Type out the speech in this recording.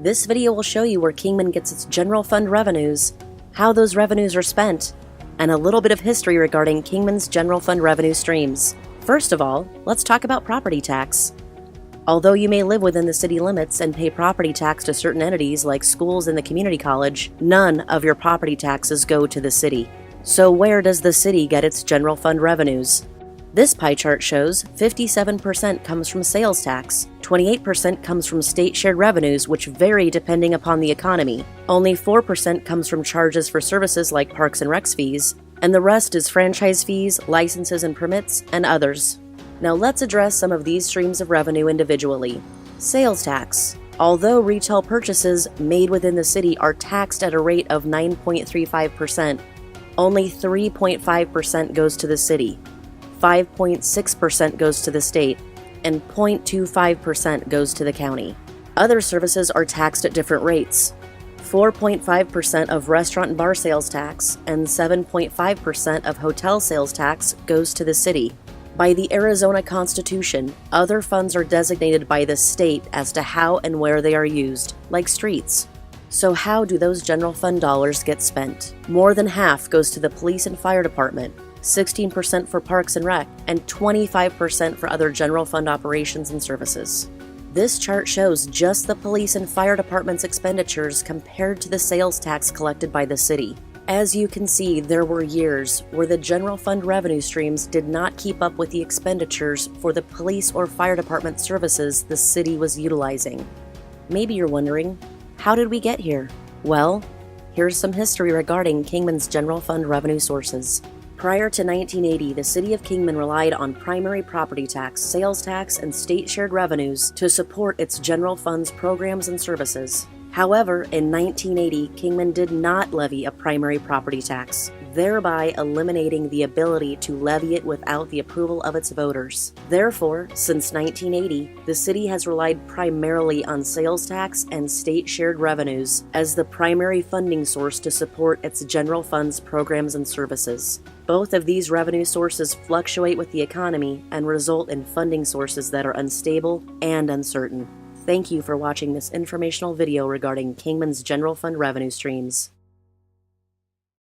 This video will show you where Kingman gets its general fund revenues, how those revenues are spent, and a little bit of history regarding Kingman's general fund revenue streams. First of all, let's talk about property tax. Although you may live within the city limits and pay property tax to certain entities like schools and the community college, none of your property taxes go to the city. So where does the city get its general fund revenues? This pie chart shows 57% comes from sales tax, 28% comes from state shared revenues, which vary depending upon the economy. Only 4% comes from charges for services like parks and recs fees, and the rest is franchise fees, licenses and permits, and others. Now let's address some of these streams of revenue individually. Sales tax. Although retail purchases made within the city are taxed at a rate of 9.35%, only 3.5% goes to the city. 5.6% goes to the state, and 0.25% goes to the county. Other services are taxed at different rates. 4.5% of restaurant and bar sales tax and 7.5% of hotel sales tax goes to the city. By the Arizona Constitution, other funds are designated by the state as to how and where they are used, like streets. So how do those general fund dollars get spent? More than half goes to the police and fire department, 16% for parks and rec, and 25% for other general fund operations and services. This chart shows just the police and fire department's expenditures compared to the sales tax collected by the city. As you can see, there were years where the general fund revenue streams did not keep up with the expenditures for the police or fire department services the city was utilizing. Maybe you're wondering, how did we get here? Well, here's some history regarding Kingman's general fund revenue sources. Prior to 1980, the city of Kingman relied on primary property tax, sales tax, and state shared revenues to support its general funds programs and services. However, in 1980, Kingman did not levy a primary property tax, thereby eliminating the ability to levy it without the approval of its voters. Therefore, since 1980, the city has relied primarily on sales tax and state shared revenues as the primary funding source to support its general funds programs and services. Both of these revenue sources fluctuate with the economy and result in funding sources that are unstable and uncertain. Thank you for watching this informational video regarding Kingman's general fund revenue streams.